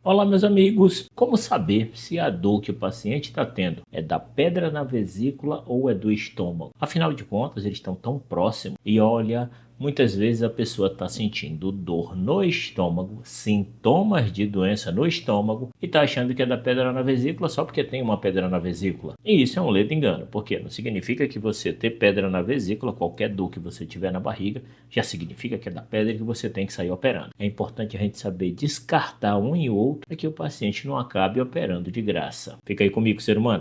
Olá, meus amigos. Como saber se a dor que o paciente está tendo é da pedra na vesícula ou é do estômago? Afinal de contas, eles estão tão próximos. E olha, muitas vezes a pessoa está sentindo dor no estômago, sintomas de doença no estômago e está achando que é da pedra na vesícula só porque tem uma pedra na vesícula. E isso é um ledo engano, porque não significa que você ter pedra na vesícula, qualquer dor que você tiver na barriga, já significa que é da pedra e que você tem que sair operando. É importante a gente saber descartar um e outro para que o paciente não acabe operando de graça. Fica aí comigo, ser humano.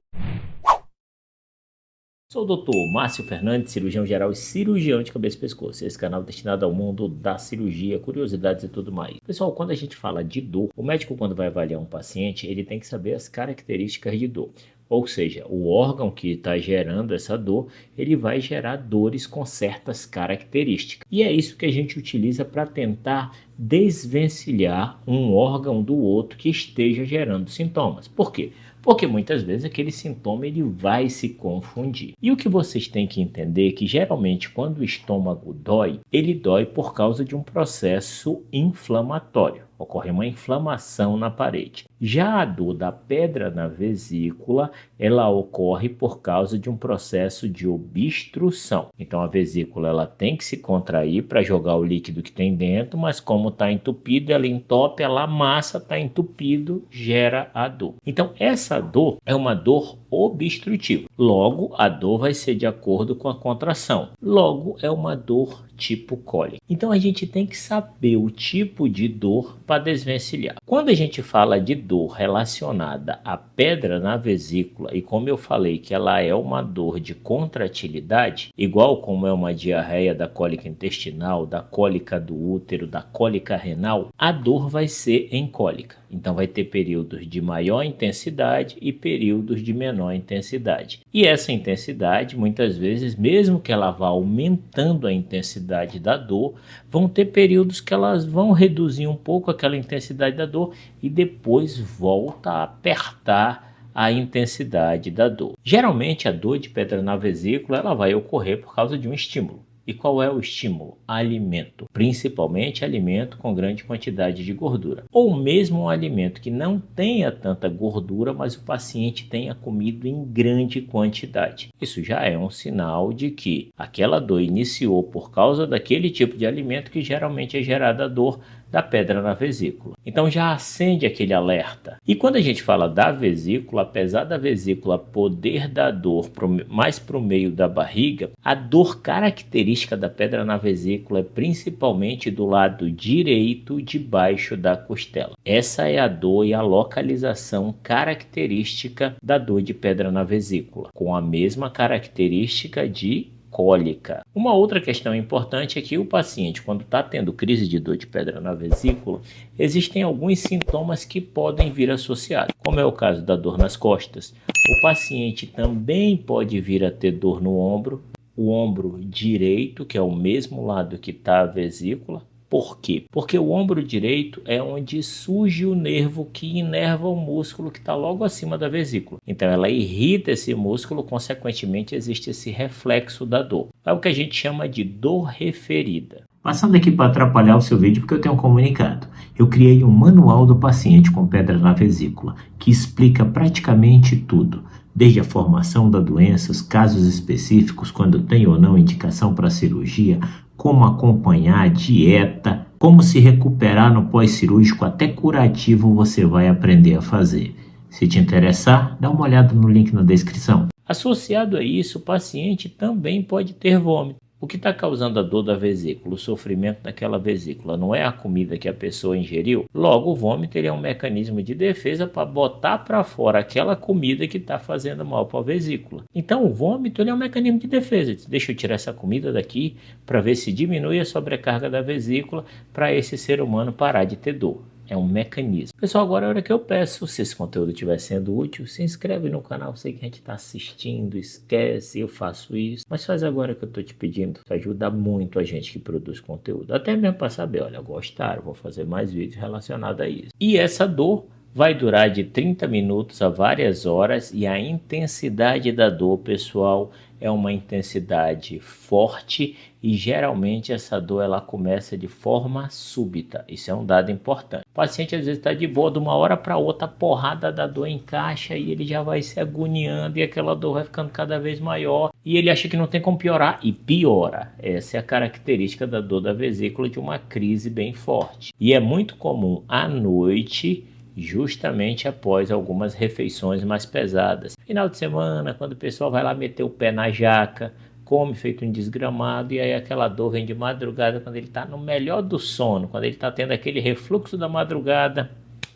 Sou o Dr. Márcio Fernandes, cirurgião geral e cirurgião de cabeça e pescoço. Esse canal é destinado ao mundo da cirurgia, curiosidades e tudo mais. Pessoal, quando a gente fala de dor, o médico, quando vai avaliar um paciente, ele tem que saber as características de dor. Ou seja, o órgão que está gerando essa dor, ele vai gerar dores com certas características. E é isso que a gente utiliza para tentar desvencilhar um órgão do outro que esteja gerando sintomas. Por quê? Porque muitas vezes aquele sintoma ele vai se confundir. E o que vocês têm que entender é que geralmente quando o estômago dói, ele dói por causa de um processo inflamatório. Ocorre uma inflamação na parede. Já a dor da pedra na vesícula, ela ocorre por causa de um processo de obstrução. Então a vesícula ela tem que se contrair para jogar o líquido que tem dentro, mas como está entupido, ela entope, ela amassa, está entupido, gera a dor. Então essa dor é uma dor obstrutiva. Logo, a dor vai ser de acordo com a contração. Logo, é uma dor tipo cólica. Então a gente tem que saber o tipo de dor para desvencilhar. Quando a gente fala de dor relacionada à pedra na vesícula, e como eu falei que ela é uma dor de contratilidade, igual como é uma diarreia da cólica intestinal, da cólica do útero, da cólica renal, a dor vai ser em cólica. Então vai ter períodos de maior intensidade e períodos de menor intensidade. E essa intensidade, muitas vezes, mesmo que ela vá aumentando a intensidade da dor, vão ter períodos que elas vão reduzir um pouco aquela intensidade da dor e depois volta a apertar a intensidade da dor. Geralmente a dor de pedra na vesícula ela vai ocorrer por causa de um estímulo. E qual é o estímulo? Alimento, principalmente alimento com grande quantidade de gordura. Ou mesmo um alimento que não tenha tanta gordura, mas o paciente tenha comido em grande quantidade. Isso já é um sinal de que aquela dor iniciou por causa daquele tipo de alimento que geralmente é gerada a dor da pedra na vesícula. Então já acende aquele alerta. E quando a gente fala da vesícula, apesar da vesícula poder dar dor mais para o meio da barriga, a dor característica da pedra na vesícula é principalmente do lado direito debaixo da costela. Essa é a dor e a localização característica da dor de pedra na vesícula, com a mesma característica de cólica. Uma outra questão importante é que o paciente, quando está tendo crise de dor de pedra na vesícula, existem alguns sintomas que podem vir associados, como é o caso da dor nas costas. O paciente também pode vir a ter dor no ombro, o ombro direito, que é o mesmo lado que está a vesícula. Por quê? Porque o ombro direito é onde surge o nervo que inerva o músculo que está logo acima da vesícula. Então ela irrita esse músculo, consequentemente existe esse reflexo da dor. É o que a gente chama de dor referida. Passando aqui para atrapalhar o seu vídeo porque eu tenho um comunicado. Eu criei um manual do paciente com pedra na vesícula, que explica praticamente tudo. Desde a formação da doença, os casos específicos, quando tem ou não indicação para cirurgia, como acompanhar a dieta, como se recuperar no pós-cirúrgico, até curativo você vai aprender a fazer. Se te interessar, dá uma olhada no link na descrição. Associado a isso, o paciente também pode ter vômito. O que está causando a dor da vesícula, o sofrimento daquela vesícula, não é a comida que a pessoa ingeriu? Logo, o vômito ele é um mecanismo de defesa para botar para fora aquela comida que está fazendo mal para a vesícula. Então, o vômito ele é um mecanismo de defesa. Deixa eu tirar essa comida daqui para ver se diminui a sobrecarga da vesícula para esse ser humano parar de ter dor. É um mecanismo. Pessoal, agora é a hora que eu peço. Se esse conteúdo estiver sendo útil, se inscreve no canal. Sei que a gente está assistindo, esquece, eu faço isso. Mas faz agora que eu estou te pedindo. Isso ajuda muito a gente que produz conteúdo. Até mesmo para saber, olha, gostaram, vou fazer mais vídeos relacionados a isso. E essa dor vai durar de 30 minutos a várias horas e a intensidade da dor, pessoal, é uma intensidade forte e geralmente essa dor ela começa de forma súbita. Isso é um dado importante. O paciente às vezes está de boa, de uma hora para outra, a porrada da dor encaixa e ele já vai se agoniando e aquela dor vai ficando cada vez maior e ele acha que não tem como piorar e piora. Essa é a característica da dor da vesícula de uma crise bem forte. E é muito comum à noite, justamente após algumas refeições mais pesadas. Final de semana, quando o pessoal vai lá meter o pé na jaca, come feito um desgramado e aí aquela dor vem de madrugada quando ele está no melhor do sono, quando ele está tendo aquele refluxo da madrugada,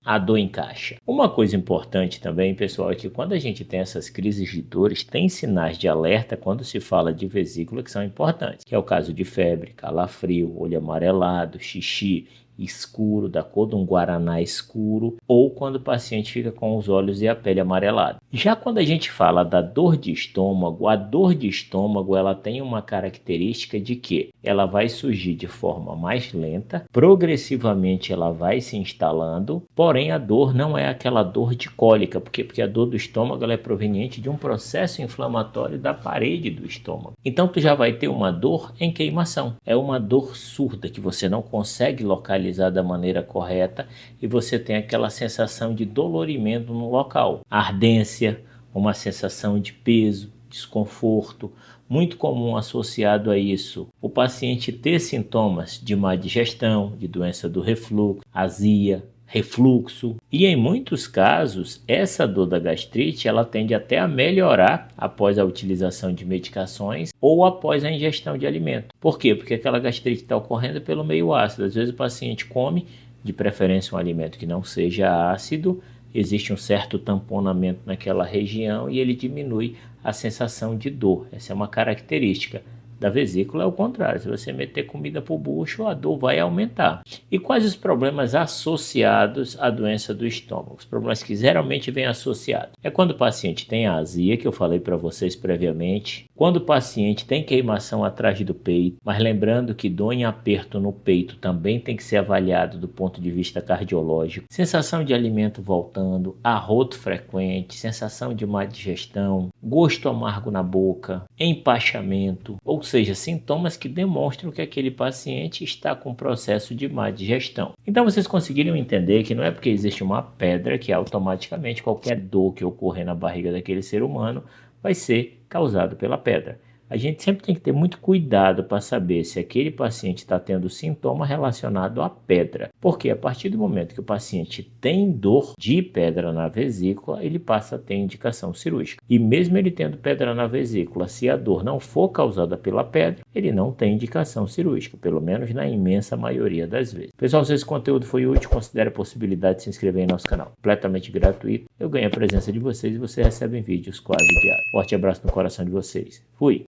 a dor encaixa. Uma coisa importante também, pessoal, é que quando a gente tem essas crises de dores, tem sinais de alerta quando se fala de vesícula que são importantes, que é o caso de febre, calafrio, olho amarelado, xixi escuro, da cor de um guaraná escuro, ou quando o paciente fica com os olhos e a pele amarelada. Já quando a gente fala da dor de estômago, a dor de estômago ela tem uma característica de que ela vai surgir de forma mais lenta, progressivamente ela vai se instalando, porém a dor não é aquela dor de cólica, porque a dor do estômago ela é proveniente de um processo inflamatório da parede do estômago. Então tu já vai ter uma dor em queimação, é uma dor surda que você não consegue localizar da maneira correta e você tem aquela sensação de dolorimento no local, ardência, uma sensação de peso, desconforto, muito comum associado a isso o paciente ter sintomas de má digestão, de doença do refluxo, azia, refluxo e em muitos casos essa dor da gastrite ela tende até a melhorar após a utilização de medicações ou após a ingestão de alimento. Por quê? Porque aquela gastrite está ocorrendo pelo meio ácido. Às vezes o paciente come, de preferência um alimento que não seja ácido, existe um certo tamponamento naquela região e ele diminui a sensação de dor. Essa é uma característica. Da vesícula é o contrário, se você meter comida para o bucho, a dor vai aumentar. E quais os problemas associados à doença do estômago? Os problemas que geralmente vêm associados é quando o paciente tem a azia, que eu falei para vocês previamente, quando o paciente tem queimação atrás do peito, mas lembrando que dor em aperto no peito também tem que ser avaliado do ponto de vista cardiológico, sensação de alimento voltando, arroto frequente, sensação de má digestão, gosto amargo na boca, empachamento, ou seja, sintomas que demonstram que aquele paciente está com processo de má digestão. Então vocês conseguiram entender que não é porque existe uma pedra que automaticamente qualquer dor que ocorrer na barriga daquele ser humano vai ser causado pela pedra. A gente sempre tem que ter muito cuidado para saber se aquele paciente está tendo sintoma relacionado à pedra. Porque a partir do momento que o paciente tem dor de pedra na vesícula, ele passa a ter indicação cirúrgica. E mesmo ele tendo pedra na vesícula, se a dor não for causada pela pedra, ele não tem indicação cirúrgica, pelo menos na imensa maioria das vezes. Pessoal, se esse conteúdo foi útil, considere a possibilidade de se inscrever em nosso canal. Completamente gratuito. Eu ganho a presença de vocês e vocês recebem vídeos quase diários. Forte abraço no coração de vocês. Fui!